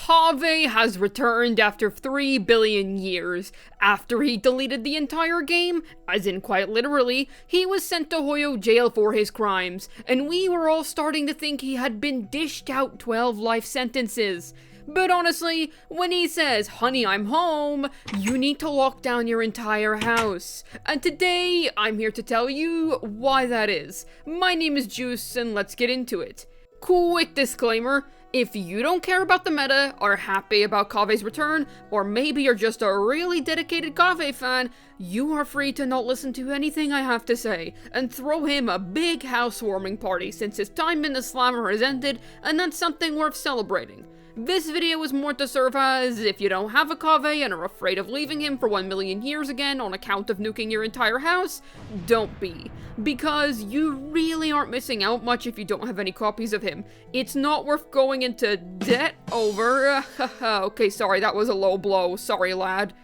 Kaveh has returned after 3 billion years. After he deleted the entire game, as in quite literally, he was sent to Hoyo jail for his crimes, and we were all starting to think he had been dished out 12 life sentences. But honestly, when he says, "Honey, I'm home," you need to lock down your entire house. And today, I'm here to tell you why that is. My name is Juice, and let's get into it. Quick disclaimer, if you don't care about the meta, are happy about Kaveh's return, or maybe you're just a really dedicated Kaveh fan, you are free to not listen to anything I have to say, and throw him a big housewarming party since his time in the slammer has ended, and that's something worth celebrating. This video is more to serve as, if you don't have a Kaveh and are afraid of leaving him for 1 million years again on account of nuking your entire house, don't be. Because you really aren't missing out much if you don't have any copies of him. It's not worth going into debt over. Okay, sorry, that was a low blow. Sorry, lad.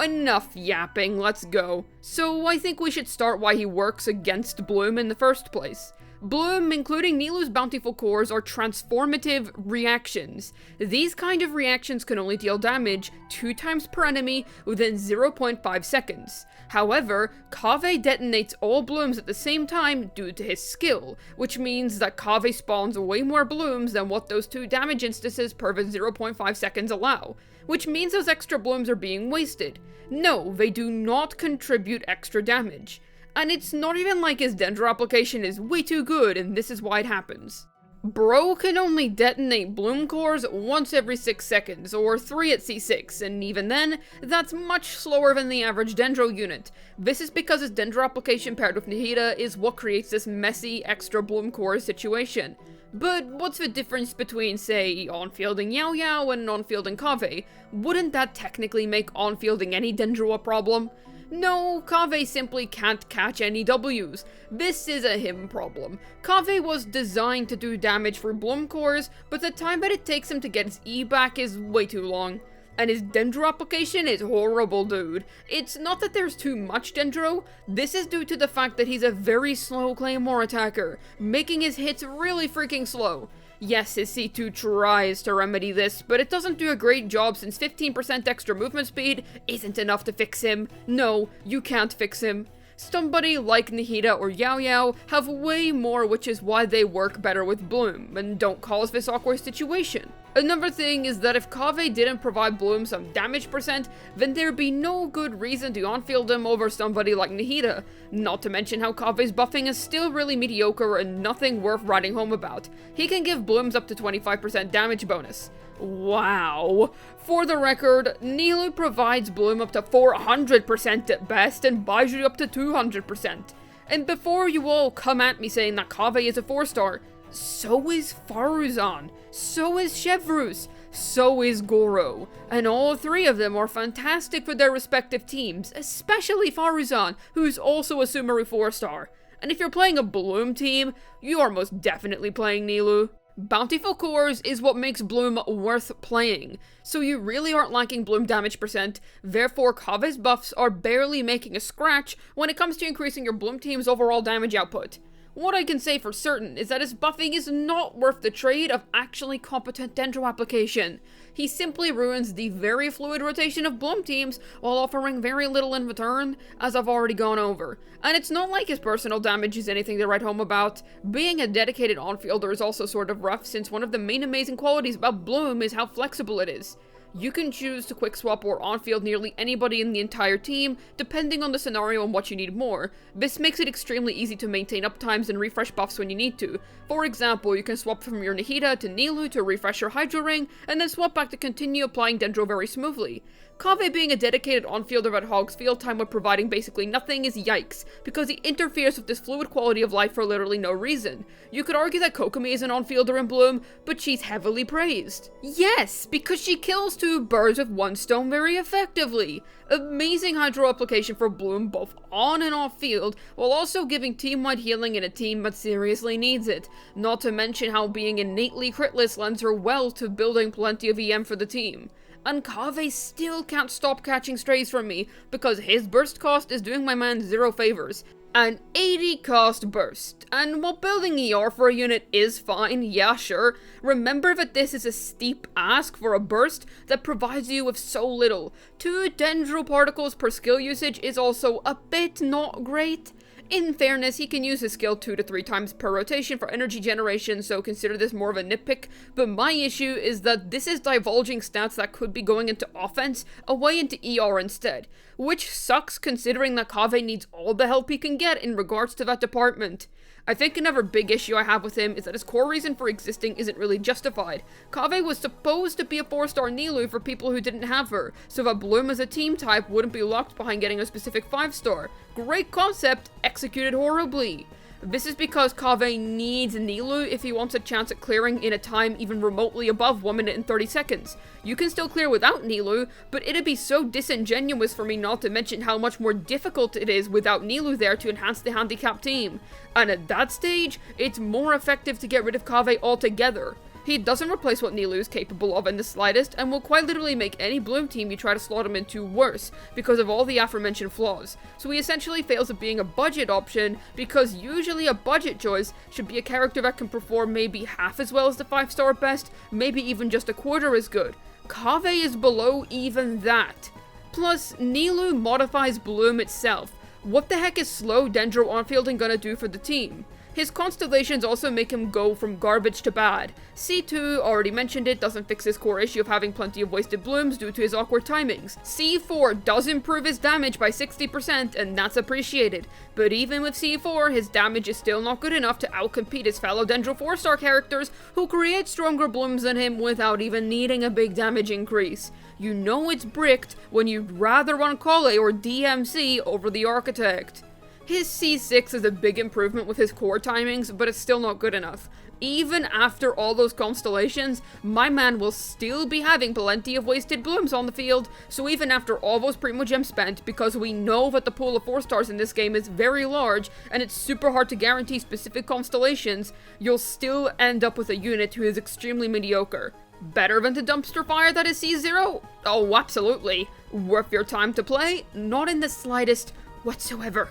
Enough yapping, let's go. So I think we should start why he works against Bloom in the first place. Bloom, including Nilou's bountiful cores, are transformative reactions. These kind of reactions can only deal damage 2 times per enemy within 0.5 seconds. However, Kaveh detonates all blooms at the same time due to his skill, which means that Kaveh spawns way more blooms than what those 2 damage instances per 0.5 seconds allow, which means those extra blooms are being wasted. No, they do not contribute extra damage. And it's not even like his Dendro application is way too good, and this is why it happens. Bro can only detonate bloom cores once every 6 seconds, or 3 at C6, and even then, that's much slower than the average Dendro unit. This is because his Dendro application paired with Nihida is what creates this messy extra bloom core situation. But what's the difference between, say, on-fielding Yao Yao and on-fielding Kaveh? Wouldn't that technically make on-fielding any Dendro a problem? No, Kaveh simply can't catch any Ws. This is a him problem. Kaveh was designed to do damage for bloom cores, but the time that it takes him to get his E back is way too long. And his Dendro application is horrible, dude. It's not that there's too much Dendro, this is due to the fact that he's a very slow Claymore attacker, making his hits really freaking slow. Yes, his C2 tries to remedy this, but it doesn't do a great job since 15% extra movement speed isn't enough to fix him. No, you can't fix him. Somebody like Nihida or Yao Yao have way more, which is why they work better with Bloom, and don't cause this awkward situation. Another thing is that if Kaveh didn't provide Bloom some damage percent, then there'd be no good reason to on-field him over somebody like Nihida. Not to mention how Kaveh's buffing is still really mediocre and nothing worth writing home about. He can give Blooms up to 25% damage bonus. Wow. For the record, Nilou provides Bloom up to 400% at best and Baiju up to 200%. And before you all come at me saying that Kaveh is a 4-star, so is Faruzan, so is Chevrus, so is Goro, and all 3 of them are fantastic for their respective teams, especially Faruzan, who's also a Sumeru 4-star. And if you're playing a Bloom team, you are most definitely playing Nilou. Bountiful cores is what makes Bloom worth playing, so you really aren't lacking Bloom damage percent, therefore Kaveh's buffs are barely making a scratch when it comes to increasing your Bloom team's overall damage output. What I can say for certain is that his buffing is not worth the trade of actually competent Dendro application. He simply ruins the very fluid rotation of Bloom teams while offering very little in return, as I've already gone over. And it's not like his personal damage is anything to write home about. Being a dedicated on-fielder is also sort of rough, since one of the main amazing qualities about Bloom is how flexible it is. You can choose to quick swap or on-field nearly anybody in the entire team, depending on the scenario and what you need more. This makes it extremely easy to maintain uptimes and refresh buffs when you need to. For example, you can swap from your Nihida to Nilou to refresh your Hydro Ring, and then swap back to continue applying Dendro very smoothly. Kaveh being a dedicated on-fielder that hogs field time while providing basically nothing is yikes, because he interferes with this fluid quality of life for literally no reason. You could argue that Kokomi is an on-fielder in Bloom, but she's heavily praised. Yes, because she kills 2 birds with 1 stone very effectively. Amazing hydro application for Bloom both on and off field, while also giving team-wide healing in a team that seriously needs it. Not to mention how being innately critless lends her well to building plenty of EM for the team. And Kaveh still can't stop catching strays from me, because his burst cost is doing my man 0 favors. An 80 cost burst, and while building ER for a unit is fine, yeah sure, remember that this is a steep ask for a burst that provides you with so little. 2 dendro particles per skill usage is also a bit not great. In fairness, he can use his skill 2 to 3 times per rotation for energy generation, so consider this more of a nitpick, but my issue is that this is divulging stats that could be going into offense away into ER instead, which sucks considering that Kaveh needs all the help he can get in regards to that department. I think another big issue I have with him is that his core reason for existing isn't really justified. Kaveh was supposed to be a 4-star Nilou for people who didn't have her, so that Bloom as a team type wouldn't be locked behind getting a specific 5-star. Great concept, executed horribly. This is because Kaveh needs Nilou if he wants a chance at clearing in a time even remotely above 1 minute and 30 seconds. You can still clear without Nilou, but it'd be so disingenuous for me not to mention how much more difficult it is without Nilou there to enhance the handicap team. And at that stage, it's more effective to get rid of Kaveh altogether. He doesn't replace what Nilou is capable of in the slightest, and will quite literally make any Bloom team you try to slot him into worse, because of all the aforementioned flaws. So he essentially fails at being a budget option, because usually a budget choice should be a character that can perform maybe half as well as the 5-star best, maybe even just a quarter as good. Kaveh is below even that. Plus, Nilou modifies Bloom itself. What the heck is slow dendro on-fielding gonna do for the team? His constellations also make him go from garbage to bad. C2, already mentioned it, doesn't fix his core issue of having plenty of wasted blooms due to his awkward timings. C4 does improve his damage by 60%, and that's appreciated. But even with C4, his damage is still not good enough to outcompete his fellow Dendro 4-star characters who create stronger blooms than him without even needing a big damage increase. You know it's bricked when you'd rather run Kale or DMC over the Architect. His C6 is a big improvement with his core timings, but it's still not good enough. Even after all those constellations, my man will still be having plenty of wasted blooms on the field, so even after all those Primogems spent, because we know that the pool of 4-stars in this game is very large, and it's super hard to guarantee specific constellations, you'll still end up with a unit who is extremely mediocre. Better than the dumpster fire that is C0? Oh, absolutely. Worth your time to play? Not in the slightest whatsoever.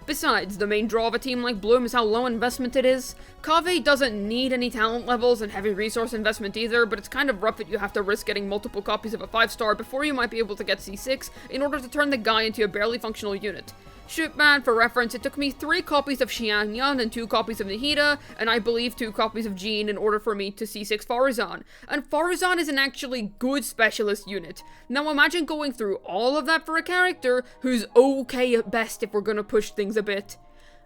Besides, the main draw of a team like Bloom is how low investment it is. Kaveh doesn't need any talent levels and heavy resource investment either, but it's kind of rough that you have to risk getting multiple copies of a 5-star before you might be able to get C6 in order to turn the guy into a barely functional unit. Shoot man, for reference, it took me 3 copies of Xianyan and 2 copies of Nahida, and I believe 2 copies of Jean in order for me to C6 Farazan. And Farazan is an actually good specialist unit. Now imagine going through all of that for a character who's okay at best if we're gonna push things a bit.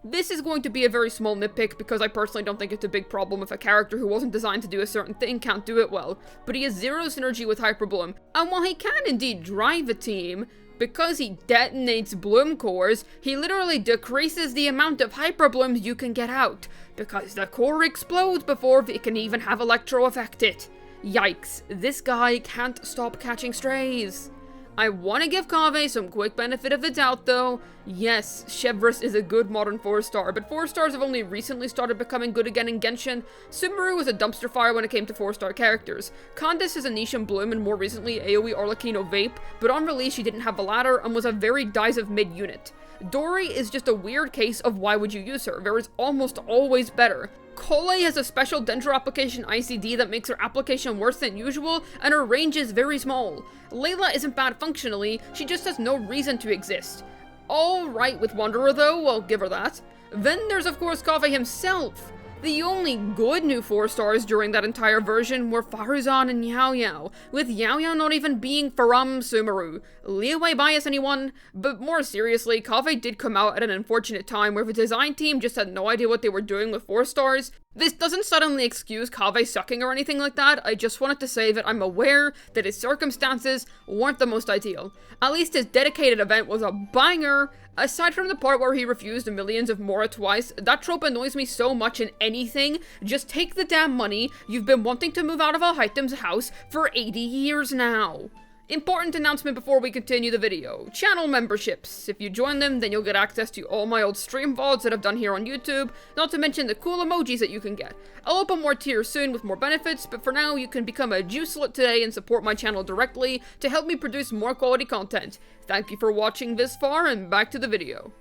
This is going to be a very small nitpick because I personally don't think it's a big problem if a character who wasn't designed to do a certain thing can't do it well, but he has 0 synergy with Hyper Bloom, and while he can indeed drive a team, because he detonates Bloom cores, he literally decreases the amount of Hyper Blooms you can get out, because the core explodes before it can even have Electro affect it. Yikes, this guy can't stop catching strays. I want to give Kaveh some quick benefit of the doubt though. Yes, Chevreuse is a good modern 4-star, but 4-stars have only recently started becoming good again in Genshin. Sumeru was a dumpster fire when it came to 4-star characters. Candace is a niche in Bloom and more recently AoE Arlecchino Vape, but on release she didn't have the latter and was a very dies of mid unit. Dori is just a weird case of why would you use her, there is almost always better. Kale has a special Dendro application ICD that makes her application worse than usual, and her range is very small. Layla isn't bad functionally, she just has no reason to exist. Alright with Wanderer though, I'll give her that. Then there's of course Kaveh himself. The only good new 4-stars during that entire version were Farazan and Yao Yao, with Yao Yao not even being from Sumeru. Leeway bias anyone? But more seriously, Kaveh did come out at an unfortunate time where the design team just had no idea what they were doing with 4-stars. This doesn't suddenly excuse Kaveh sucking or anything like that, I just wanted to say that I'm aware that his circumstances weren't the most ideal. At least his dedicated event was a banger. Aside from the part where he refused millions of Mora twice, that trope annoys me so much in anything. Just take the damn money, you've been wanting to move out of Al-Haytham's house for 80 years now. Important announcement before we continue the video. Channel memberships. If you join them, then you'll get access to all my old stream VODs that I've done here on YouTube, not to mention the cool emojis that you can get. I'll open more tiers soon with more benefits, but for now you can become a Juicelet today and support my channel directly to help me produce more quality content. Thank you for watching this far, and back to the video.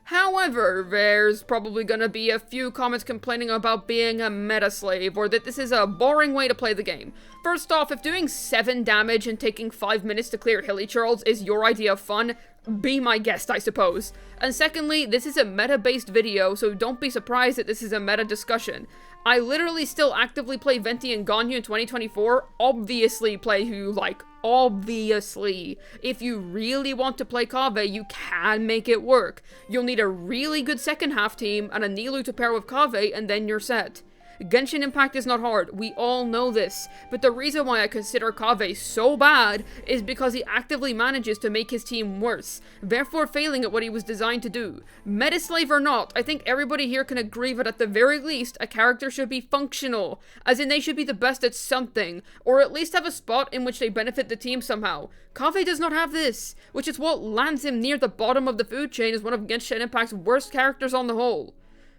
However, there's probably gonna be a few comments complaining about being a meta slave, or that this is a boring way to play the game. First off, if doing 7 damage and taking 5 minutes to clear Hilly-Charles is your idea of fun, be my guest, I suppose. And secondly, this is a meta-based video, so don't be surprised that this is a meta discussion. I literally still actively play Venti and Ganyu in 2024, obviously play who you like. Obviously. If you really want to play Kaveh, you can make it work. You'll need a really good second half team and a Nilou to pair with Kaveh, and then you're set. Genshin Impact is not hard, we all know this, but the reason why I consider Kaveh so bad is because he actively manages to make his team worse, therefore failing at what he was designed to do. Metaslave or not, I think everybody here can agree that at the very least, a character should be functional, as in they should be the best at something, or at least have a spot in which they benefit the team somehow. Kaveh does not have this, which is what lands him near the bottom of the food chain as one of Genshin Impact's worst characters on the whole.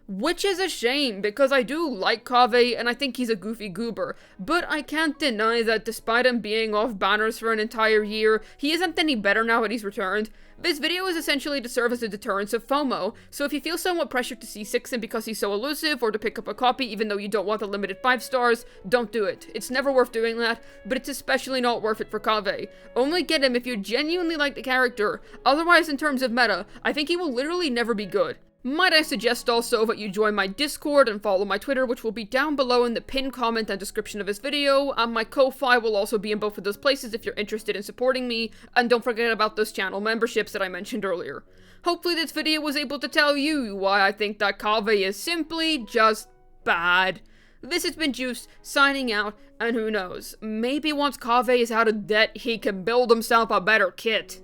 Which is a shame, because I do like Kaveh, and I think he's a goofy goober, but I can't deny that despite him being off banners for an entire year, he isn't any better now that he's returned. This video is essentially to serve as a deterrence of FOMO, so if you feel somewhat pressured to C6 him because he's so elusive, or to pick up a copy even though you don't want the limited 5 stars, don't do it. It's never worth doing that, but it's especially not worth it for Kaveh. Only get him if you genuinely like the character, otherwise in terms of meta, I think he will literally never be good. Might I suggest also that you join my Discord and follow my Twitter, which will be down below in the pinned comment and description of this video, and my Ko-Fi will also be in both of those places if you're interested in supporting me, and don't forget about those channel memberships that I mentioned earlier. Hopefully this video was able to tell you why I think that Kaveh is simply just bad. This has been Juice, signing out, and who knows, maybe once Kaveh is out of debt, he can build himself a better kit.